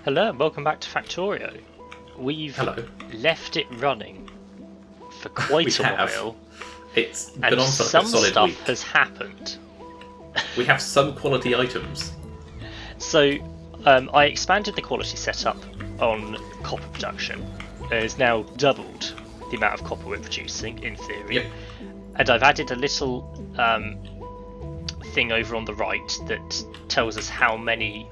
Hello and welcome back to Factorio. We've Hello. left it running for We quite a have. while, It's been and on for like some a solid stuff week. has happened. We have some quality items. So, I expanded the quality setup on copper production. It's now doubled the amount of copper we're producing, in theory. Yep. And I've added a little thing over on the right that tells us how many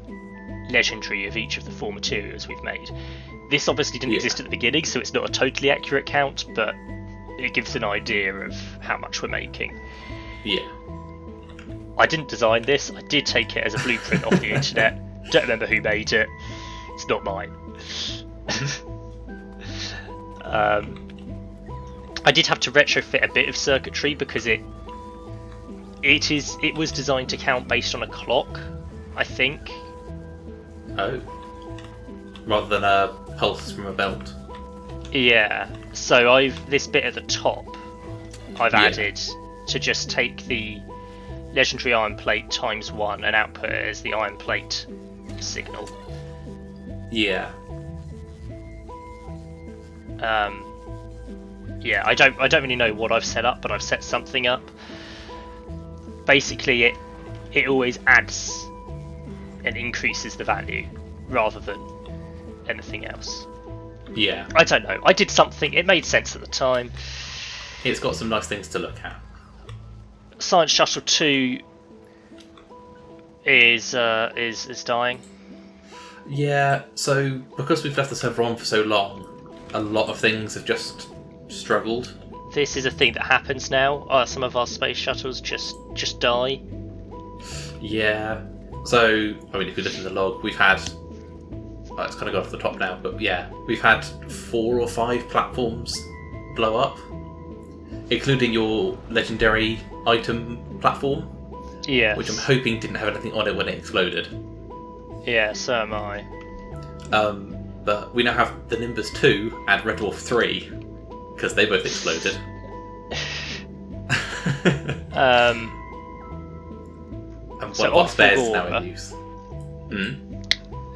legendary of each of the four materials we've made. This obviously didn't exist at the beginning, so it's not a totally accurate count, but it gives an idea of how much we're making. Yeah. I didn't design this, I did take it as a blueprint off the internet. Don't remember who made it, it's not mine. I did have to retrofit a bit of circuitry because it was designed to count based on a clock, I think. Oh. Rather than a pulse from a belt. Yeah, so this bit at the top I've added to just take the legendary iron plate times 1 and output it as the iron plate signal. Yeah. Yeah, I don't really know what I've set up, but I've set something up. Basically, it always adds and increases the value rather than anything else. Yeah. I don't know. I did something. It made sense at the time. It's got some nice things to look at. Science Shuttle 2 is dying. Yeah, so because we've left the server on for so long, a lot of things have just struggled. This is a thing that happens now. Some of our space shuttles just die. Yeah. So, I mean, if you look in the log, we've had... Well, it's kind of gone off the top now, but yeah, we've had 4 or 5 platforms blow up, including your legendary item platform, Yeah. which I'm hoping didn't have anything on it when it exploded. Yeah, so am I. But we now have the Nimbus 2 and Red Dwarf 3, because they both exploded. And So one of our on spares is now Fulgora- in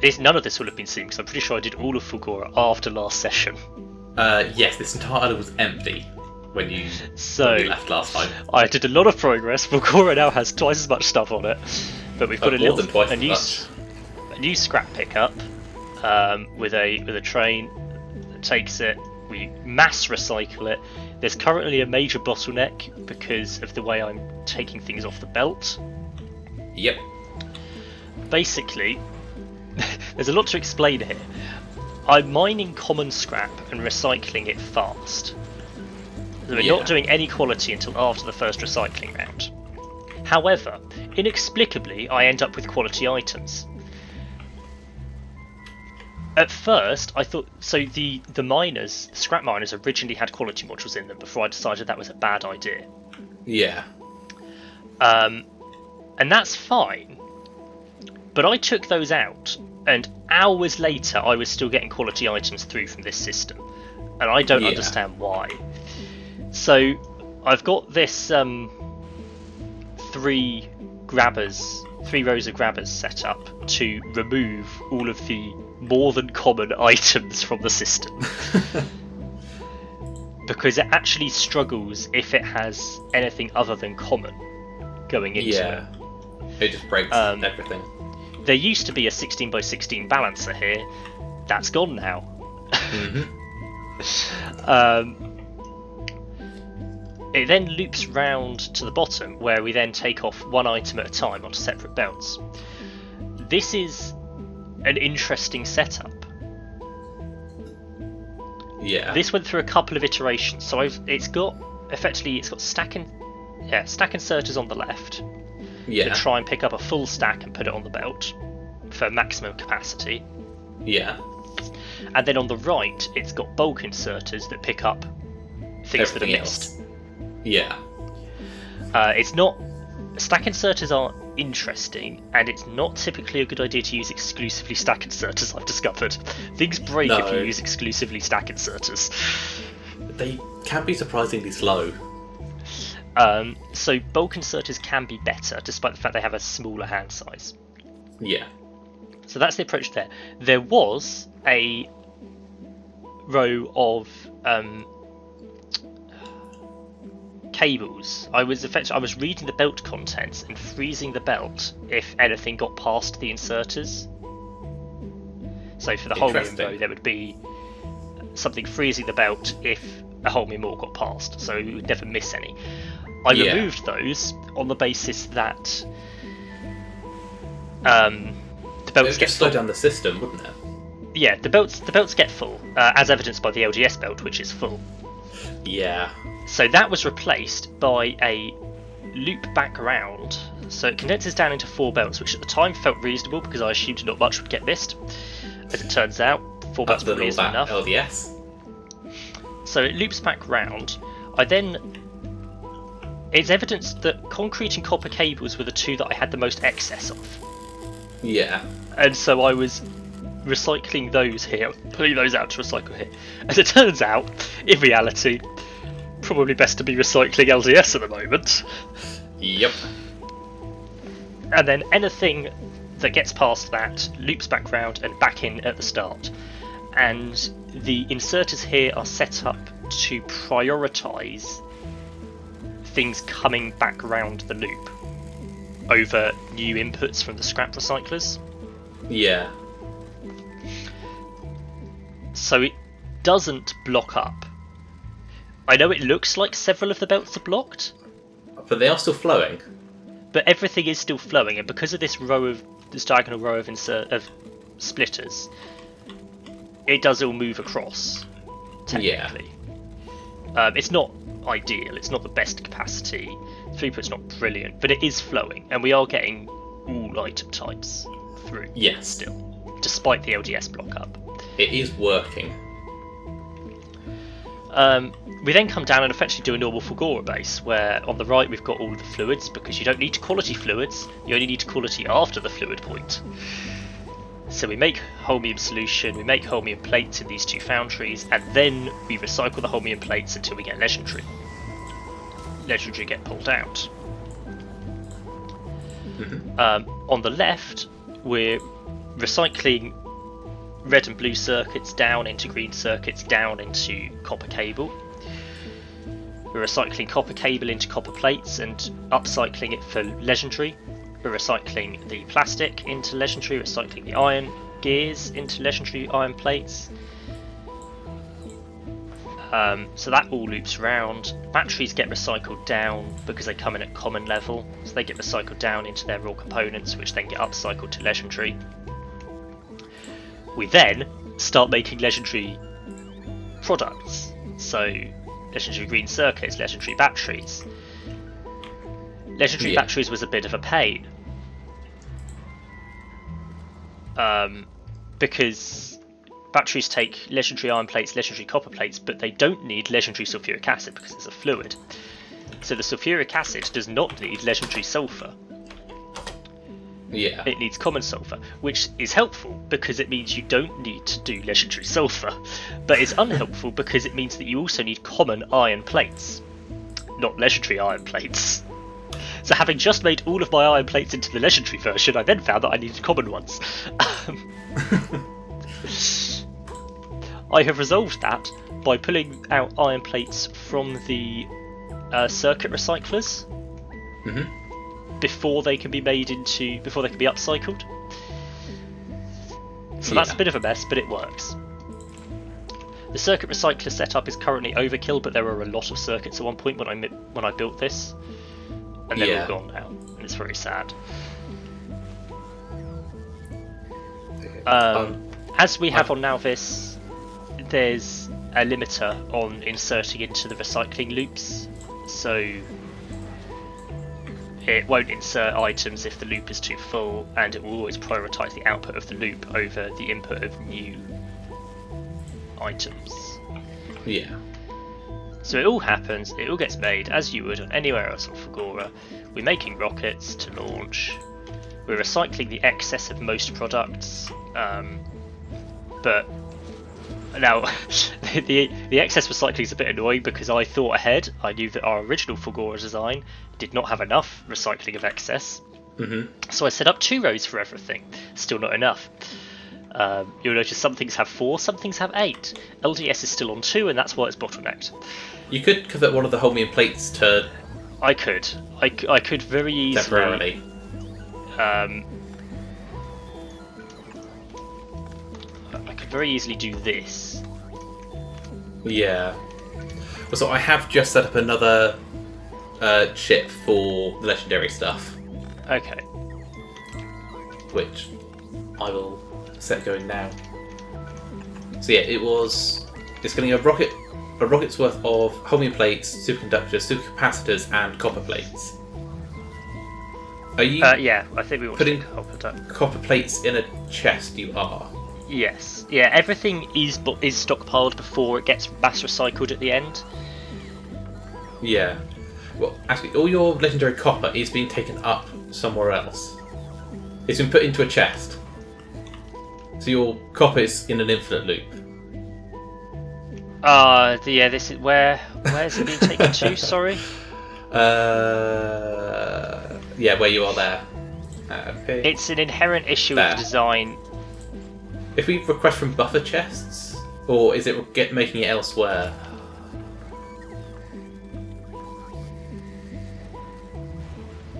use. None of this will have been seen because I'm pretty sure I did all of Fulgora after last session. Yes, this entire island was empty when you left last time. I did a lot of progress. Fulgora now has twice as much stuff on it, but we've got More than twice as much. a new scrap pickup with a train that takes it. We mass recycle it. There's currently a major bottleneck because of the way I'm taking things off the belt. Yep. Basically, there's a lot to explain here. I'm mining common scrap and recycling it fast. We're not doing any quality until after the first recycling round. However, inexplicably, I end up with quality items. At first, I thought the scrap miners originally had quality modules in them before I decided that was a bad idea. Yeah. And that's fine. But I took those out, and hours later I was still getting quality items through from this system. And I don't understand why. So I've got this 3 rows of grabbers set up to remove all of the more than common items from the system. Because it actually struggles if it has anything other than common going into it. It just breaks everything. There used to be a 16x16 balancer here. That's gone now. It then loops round to the bottom, where we then take off one item at a time onto separate belts. This is an interesting setup. Yeah. This went through a couple of iterations. So it's got stack inserters on the left to try and pick up a full stack and put it on the belt for maximum capacity. Yeah. And then on the right, it's got bulk inserters that pick up things that are missed. Yeah. It's not. Stack inserters are interesting, and it's not typically a good idea to use exclusively stack inserters, I've discovered. Things break if you use exclusively stack inserters. They can be surprisingly slow. So bulk inserters can be better, despite the fact they have a smaller hand size. Yeah. So that's the approach there. There was a row of cables. I was reading the belt contents and freezing the belt if anything got past the inserters. So for the Holmium row, there would be something freezing the belt if a Holmium ore got past, so we would never miss any. I removed those on the basis that the belts get slow down the system, wouldn't it? Yeah, the belts get full, as evidenced by the LGS belt, which is full. Yeah. So that was replaced by a loop back round. So it condenses down into 4 belts, which at the time felt reasonable because I assumed not much would get missed. As it turns out, 4 belts probably isn't enough. LDS. So it loops back round. It's evidence that concrete and copper cables were the 2 that I had the most excess of. Yeah. And so I was recycling those here, pulling those out to recycle here. As it turns out, in reality, probably best to be recycling LDS at the moment. Yep. And then anything that gets past that loops back round and back in at the start. And the inserters here are set up to prioritise things coming back round the loop over new inputs from the scrap recyclers. Yeah. So it doesn't block up. I know it looks like several of the belts are blocked, but they are still flowing. But everything is still flowing, and because of this diagonal row of splitters, it does all move across. Technically, it's not ideal. It's not the best capacity. Throughput's not brilliant, but it is flowing, and we are getting all item types through. Yes. Still, despite the LGS block up. It is working. We then come down and effectively do a normal Fulgora base, where on the right we've got all the fluids, because you don't need quality fluids, you only need quality after the fluid point. So we make Holmium solution, we make Holmium plates in these 2 foundries, and then we recycle the Holmium plates until we get legendary. Legendary get pulled out. On the left, we're recycling red and blue circuits down into green circuits, down into copper cable. We're recycling copper cable into copper plates and upcycling it for legendary. We're recycling the plastic into legendary, recycling the iron gears into legendary iron plates. So that all loops around. Batteries get recycled down because they come in at common level, so they get recycled down into their raw components, which then get upcycled to legendary. We then start making legendary products, so legendary green circuits, legendary batteries. Legendary batteries was a bit of a pain, because batteries take legendary iron plates, legendary copper plates, but they don't need legendary sulfuric acid because it's a fluid. So the sulfuric acid does not need legendary sulfur. Yeah. It needs common sulfur, which is helpful because it means you don't need to do legendary sulfur, but it's unhelpful because it means that you also need common iron plates, not legendary iron plates. So having just made all of my iron plates into the legendary version, I then found that I needed common ones. I have resolved that by pulling out iron plates from the circuit recyclers. Before they can be upcycled. So that's a bit of a mess, but it works. The circuit recycler setup is currently overkill, but there were a lot of circuits at one point when I built this, and they're all gone now, and it's very sad. As we have on Nalvis, there's a limiter on inserting into the recycling loops, so it won't insert items if the loop is too full, and it will always prioritise the output of the loop over the input of new items. Yeah. So it all happens, it all gets made as you would on anywhere else on Fulgora. We're making rockets to launch, we're recycling the excess of most products, but now the excess recycling is a bit annoying because I thought ahead. I knew that our original Fulgora design did not have enough recycling of excess, So I set up 2 rows for everything. Still not enough. You'll notice some things have 4, some things have 8. LDS is still on 2, and that's why it's bottlenecked. You could convert one of the Holmium plates to... I could very easily... temporarily. I could very easily do this. Yeah. So I have just set up another ship for the legendary stuff. Okay. Which I will set going now. So yeah, it's getting a rocket's worth of Holmium plates, superconductors, supercapacitors, and copper plates. Are you yeah, I think we want putting to copper plates in a chest? You are. Yes. Yeah, everything is stockpiled before it gets mass recycled at the end. Yeah. Well, actually, all your legendary copper is being taken up somewhere else. It's been put into a chest. So your copper is in an infinite loop. Yeah, this is where's it being taken to? Sorry. Yeah, where you are there. Okay. It's an inherent issue There. of the design. If we request from buffer chests, or is it making it elsewhere?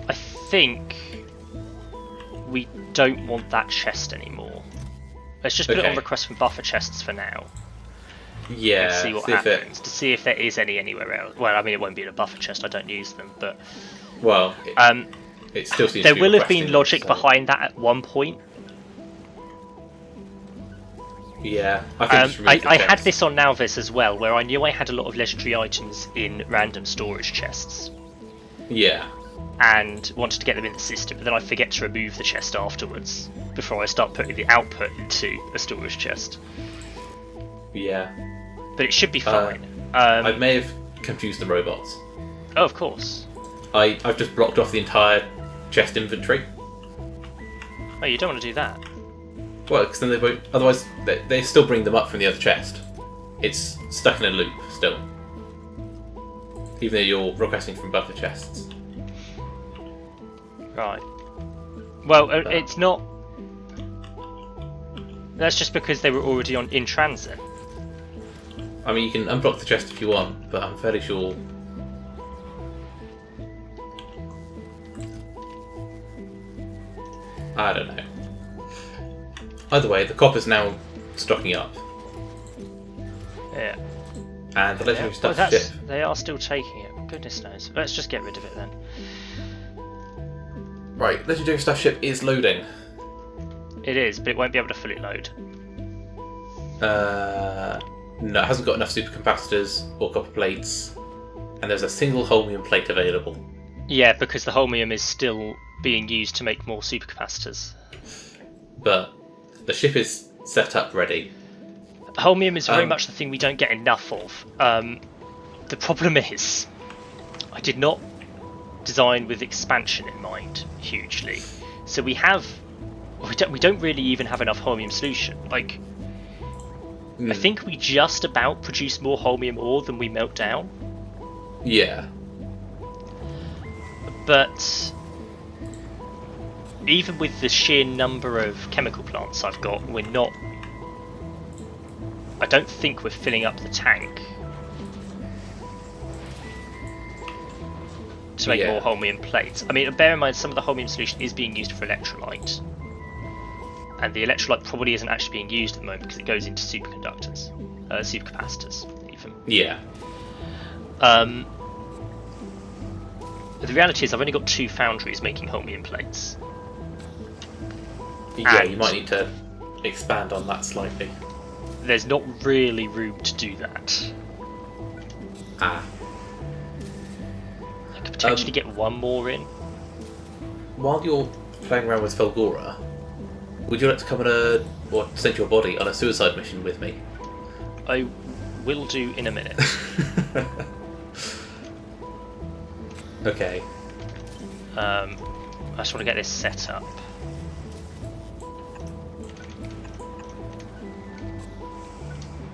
I think we don't want that chest anymore. Let's just put it on Okay. request from buffer chests for now. Yeah. And see what happens. To see if there is any anywhere else. Well, I mean, it won't be in a buffer chest. I don't use them, but Well, it still seems there to be will have been requesting logic them, so- behind that at one point. Yeah, I think just remove the I had chest. this on Nalvis as well, where I knew I had a lot of legendary items in random storage chests, Yeah. and wanted to get them in the system, but then I forget to remove the chest afterwards before I start putting the output into a storage chest. Yeah. But it should be fine. I may have confused the robots. Oh, of course. I've just blocked off the entire chest inventory. Oh, you don't want to do that. Well, because then they won't. Otherwise, they still bring them up from the other chest. It's stuck in a loop still, even though you're requesting from buffer chests. Right. Well, it's not. That's just because they were already in transit. I mean, you can unblock the chest if you want, but I'm fairly sure. I don't know. Either way, the copper's now stocking up, Yeah. and the legendary Well, stuff ship. they are still taking it. Goodness knows. Let's just get rid of it then. Right, legendary stuff ship is loading. It is, but it won't be able to fully load. No, it hasn't got enough supercapacitors or copper plates, and there's a single holmium plate available. Yeah, because the holmium is still being used to make more supercapacitors. But the ship is set up ready. Holmium is very much the thing we don't get enough of. The problem is, I did not design with expansion in mind hugely, so we don't really even have enough holmium solution. Like, I think we just about produce more holmium ore than we melt down. Yeah. But even with the sheer number of chemical plants I've got, I don't think we're filling up the tank to make more holmium plates. I mean, bear in mind some of the holmium solution is being used for electrolyte, and the electrolyte probably isn't actually being used at the moment because it goes into superconductors, supercapacitors even. Yeah. The reality is I've only got 2 foundries making holmium plates. Yeah, And you might need to expand on that slightly. There's not really room to do that. Ah. I could potentially get one more in. While you're playing around with Fulgora, would you like to come on or send your body on a suicide mission with me? I will do in a minute. Okay. I just want to get this set up.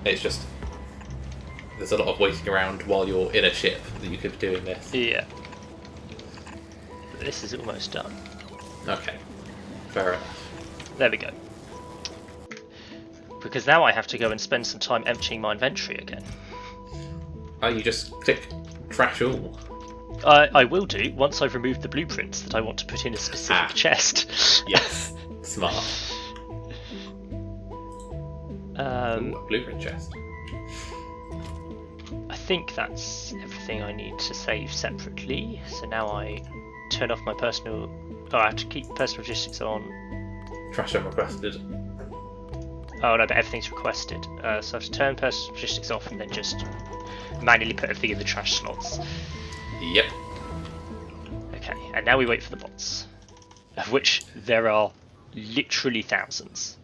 It's just there's a lot of waiting around while you're in a ship that you could be doing this. Yeah. This is almost done. Okay. Fair enough. There we go. Because now I have to go and spend some time emptying my inventory again. Oh, you just click trash all. I will do once I've removed the blueprints that I want to put in a specific chest. Yes. Smart. Ooh, a blueprint chest. I think that's everything I need to save separately. So now I turn off my personal... Oh, I have to keep personal logistics on. Trash unrequested. Oh no, but everything's requested. So I have to turn personal logistics off and then just manually put everything in the trash slots. Yep. Okay, and now we wait for the bots. Of which there are literally thousands.